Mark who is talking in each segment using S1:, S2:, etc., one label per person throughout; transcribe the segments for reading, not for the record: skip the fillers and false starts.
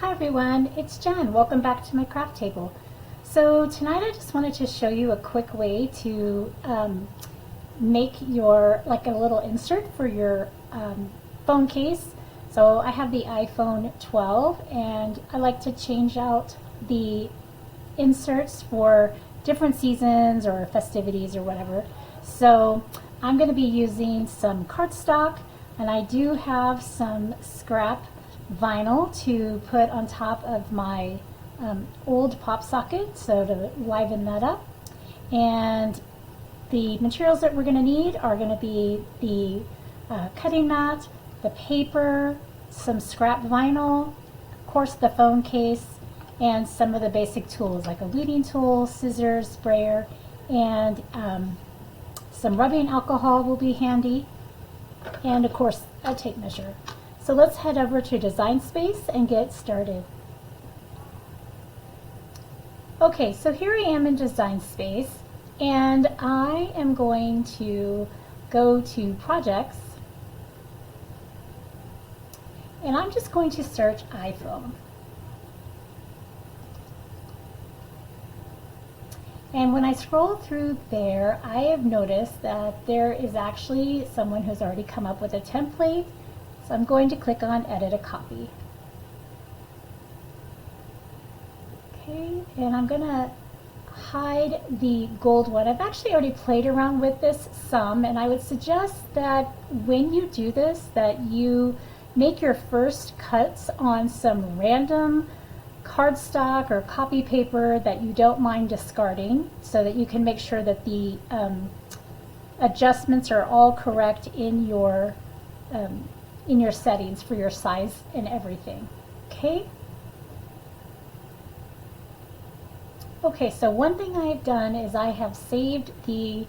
S1: Hi everyone, it's Jen. Welcome back to my craft table. So tonight I just wanted to show you a quick way to make your a little insert for your phone case. So I have the iPhone 12 and I like to change out the inserts for different seasons or festivities or whatever. So I'm going to be using some cardstock, and I do have some scrap vinyl to put on top of my old pop socket, so to liven that up. And the materials that we're going to need are going to be the cutting mat, the paper, some scrap vinyl, of course the phone case, and some of the basic tools like a weeding tool, scissors, sprayer, and some rubbing alcohol will be handy, and of course a tape measure. So let's head over to Design Space and get started. Okay, so here I am in Design Space, and I am going to go to Projects, and I'm just going to search iPhone. And when I scroll through there, I have noticed that there is actually someone who's already come up with a template. So I'm going to click on Edit a Copy. Okay, and I'm going to hide the gold one. I've actually already played around with this some, and I would suggest that when you do this, that you make your first cuts on some random cardstock or copy paper that you don't mind discarding, so that you can make sure that the adjustments are all correct in your settings for your size and everything. Okay, so one thing I've done is I have saved the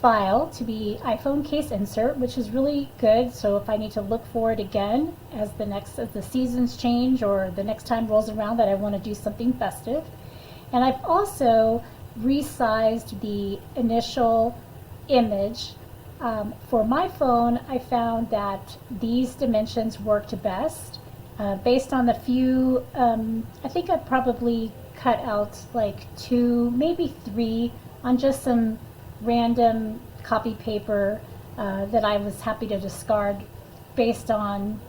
S1: file to be iPhone case insert, which is really good. So if I need to look for it again as the seasons change or the next time rolls around that I want to do something festive. And I've also resized the initial image. For my phone, I found that these dimensions worked best. Based on the few, I think I probably cut out like 2, maybe 3 on just some random copy paper that I was happy to discard based on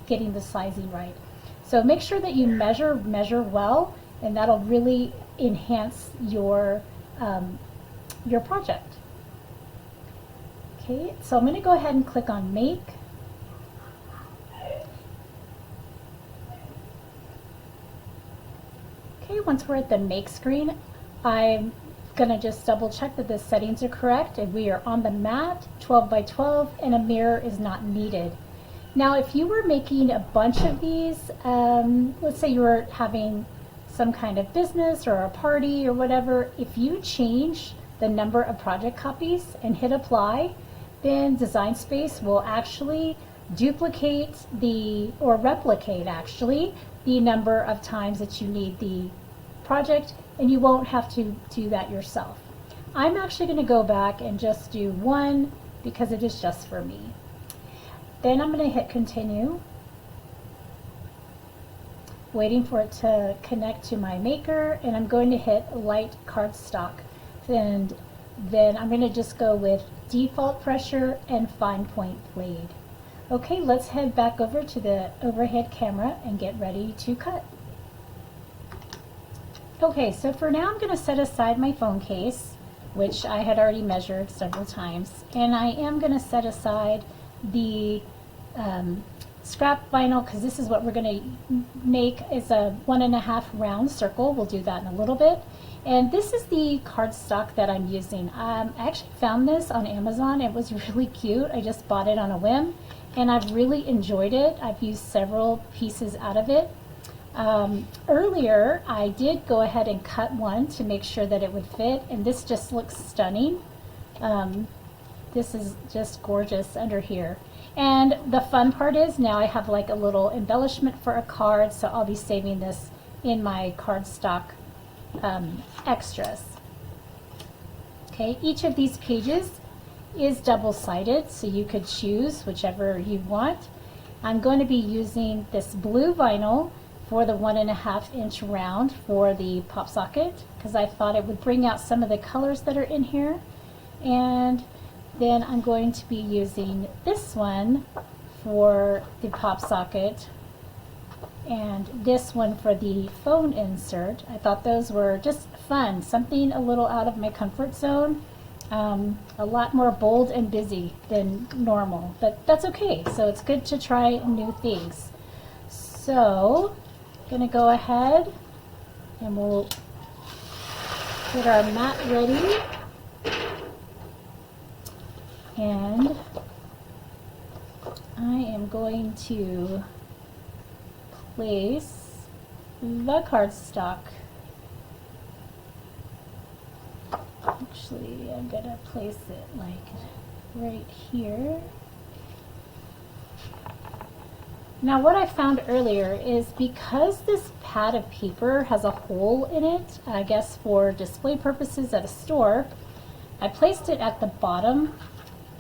S1: getting the sizing right. So make sure that you measure well, and that'll really enhance your project. Okay, so I'm going to go ahead and click on Make. Okay, once we're at the Make screen, I'm going to just double check that the settings are correct, and we are on the mat, 12 by 12, and a mirror is not needed. Now if you were making a bunch of these, let's say you were having some kind of business or a party or whatever, if you change the number of project copies and hit apply, then Design Space will actually duplicate or replicate actually the number of times that you need the project, and you won't have to do that yourself. I'm actually going to go back and just do 1 because it is just for me. Then I'm going to hit continue, waiting for it to connect to my maker, and I'm going to hit light cardstock, and then I'm going to just go with default pressure and fine point blade. Okay, let's head back over to the overhead camera and get ready to cut. Okay, so for now I'm going to set aside my phone case, which I had already measured several times, and I am going to set aside the scrap vinyl, because this is what we're going to make is a 1.5 round circle. We'll do that in a little bit. And this is the cardstock that I'm using. I actually found this on Amazon. It was really cute. I just bought it on a whim, and I've really enjoyed it. I've used several pieces out of it. Earlier I did go ahead and cut one to make sure that it would fit, and this just looks stunning. This is just gorgeous under here. And the fun part is now I have like a little embellishment for a card, so I'll be saving this in my cardstock extras. Okay, each of these pages is double-sided, so you could choose whichever you want. I'm going to be using this blue vinyl for the 1.5-inch round for the pop socket, because I thought it would bring out some of the colors that are in here. And then I'm going to be using this one for the pop socket and this one for the phone insert. I thought those were just fun, something a little out of my comfort zone, a lot more bold and busy than normal, but that's okay. So it's good to try new things. So I'm going to go ahead and we'll get our mat ready. And I am going to place the cardstock. Actually, I'm going to place it like right here. Now what I found earlier is because this pad of paper has a hole in it, I guess for display purposes at a store, I placed it at the bottom,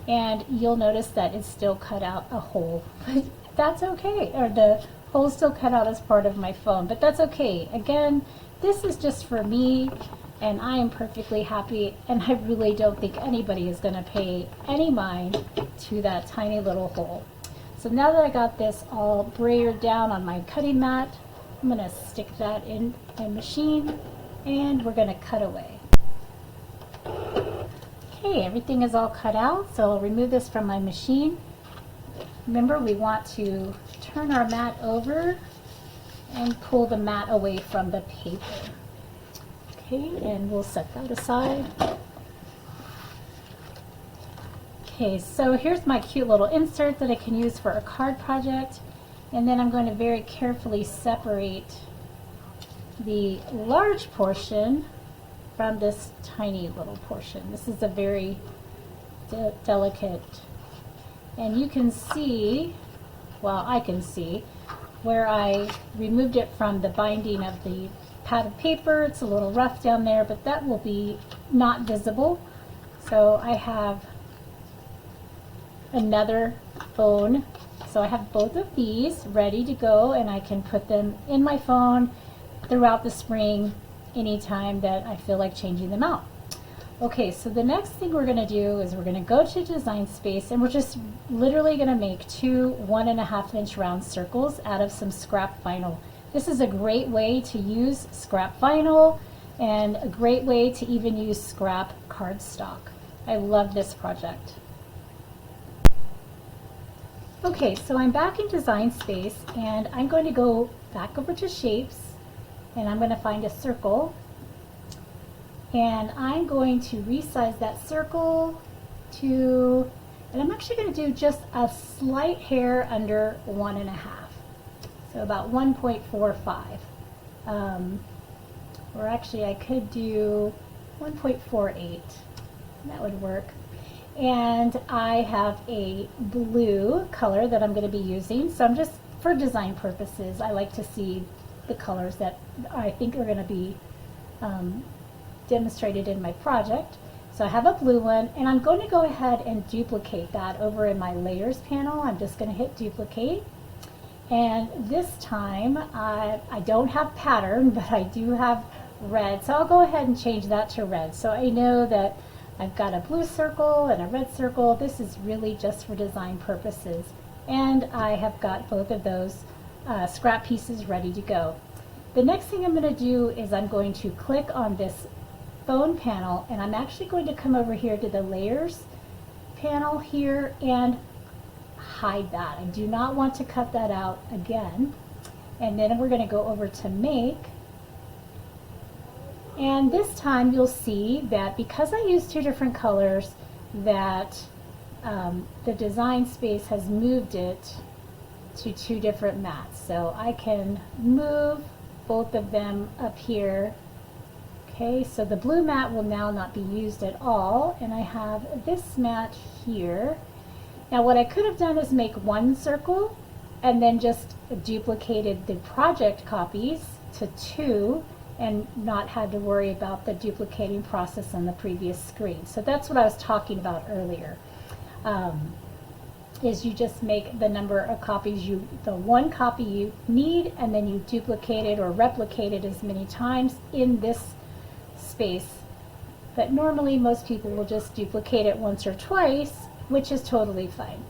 S1: and you'll notice that it's still cut out a hole. But that's okay, or the hole's still cut out as part of my phone, but that's okay. Again, this is just for me, and I am perfectly happy, and I really don't think anybody is going to pay any mind to that tiny little hole. So now that I got this all brayered down on my cutting mat, I'm going to stick that in my machine, and we're going to cut away. Okay, everything is all cut out, so I'll remove this from my machine. Remember, we want to turn our mat over and pull the mat away from the paper. Okay, and we'll set that aside. Okay, so here's my cute little insert that I can use for a card project, and then I'm going to very carefully separate the large portion from this tiny little portion. This is a very delicate, and you can see, well, I can see where I removed it from the binding of the pad of paper. It's a little rough down there, but that will be not visible. So I have another phone. So I have both of these ready to go, and I can put them in my phone throughout the spring anytime that I feel like changing them out. Okay, so the next thing we're going to do is we're going to go to Design Space, and we're just literally going to make two 1.5-inch round circles out of some scrap vinyl. This is a great way to use scrap vinyl and a great way to even use scrap cardstock. I love this project. Okay, so I'm back in Design Space, and I'm going to go back over to Shapes, and I'm going to find a circle, and I'm going to resize that circle to, and I'm actually going to do just a slight hair under 1.5, so about 1.45, or actually I could do 1.48, that would work. And I have a blue color that I'm going to be using, so I'm just, for design purposes, I like to see the colors that I think are going to be demonstrated in my project. So I have a blue one, and I'm going to go ahead and duplicate that over in my layers panel. I'm just going to hit duplicate, and this time I don't have pattern, but I do have red, so I'll go ahead and change that to red. So I know that I've got a blue circle and a red circle. This is really just for design purposes, and I have got both of those scrap pieces ready to go. The next thing I'm going to do is I'm going to click on this phone panel, and I'm actually going to come over here to the layers panel here and hide that. I do not want to cut that out again. And then we're going to go over to make, and this time you'll see that because I used two different colors, that the Design Space has moved it to two different mats. So I can move both of them up here. Okay, so the blue mat will now not be used at all, and I have this mat here. Now what I could have done is make one circle and then just duplicated the project copies to two and not had to worry about the duplicating process on the previous screen. So that's what I was talking about earlier. is you just make the number of copies the one copy you need, and then you duplicate it or replicate it as many times in this space. But normally most people will just duplicate it once or twice, which is totally fine.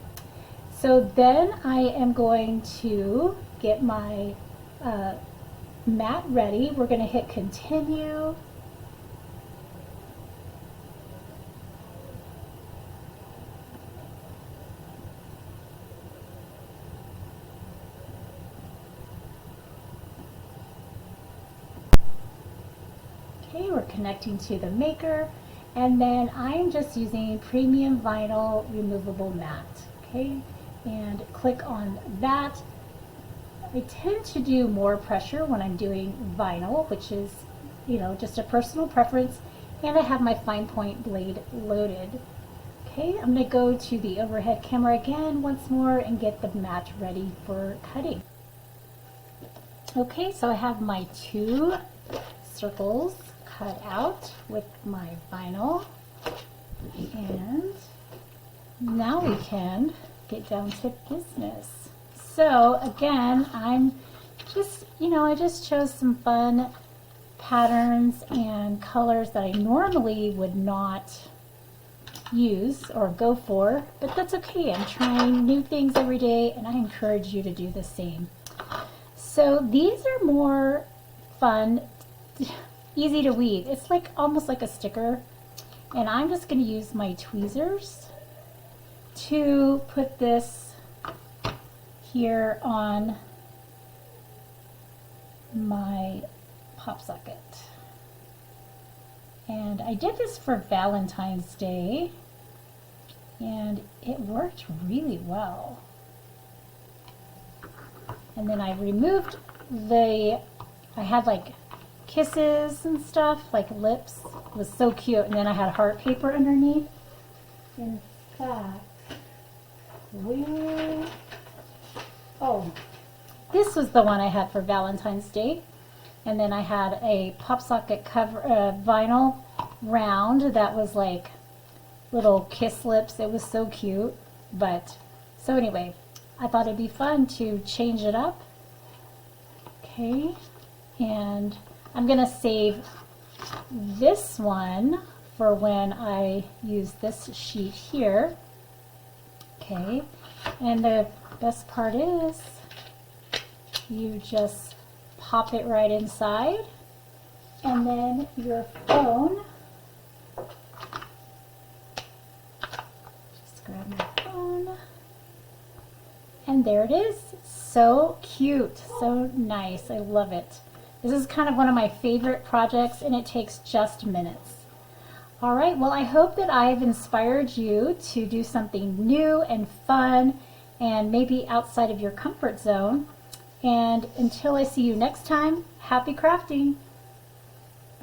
S1: So then I am going to get my mat ready. We're going to hit continue. Okay, we're connecting to the maker, and then I'm just using premium vinyl removable mat. Okay, and click on that. I tend to do more pressure when I'm doing vinyl, which is, you know, just a personal preference, and I have my fine point blade loaded. Okay, I'm going to go to the overhead camera again once more and get the mat ready for cutting. Okay, so I have my 2 circles cut out with my vinyl, and now we can get down to business. So again, I'm just, I just chose some fun patterns and colors that I normally would not use or go for, but that's okay. I'm trying new things every day, and I encourage you to do the same. So these are more fun, easy to weave. It's like almost like a sticker, and I'm just going to use my tweezers to put this here on my pop socket. And I did this for Valentine's Day, and it worked really well. And then I removed I had like kisses and stuff, like lips. It was so cute. And then I had heart paper underneath. In fact, this was the one I had for Valentine's Day. And then I had a pop socket cover vinyl round that was like little kiss lips. It was so cute. But so anyway, I thought it'd be fun to change it up. Okay, and I'm gonna save this one for when I use this sheet here. Okay, and the best part is you just pop it right inside, and then your phone, just grab my phone, and there it is. So cute, so nice. I love it. This is kind of one of my favorite projects, and it takes just minutes. All right, well, I hope that I've inspired you to do something new and fun and maybe outside of your comfort zone. And until I see you next time, happy crafting!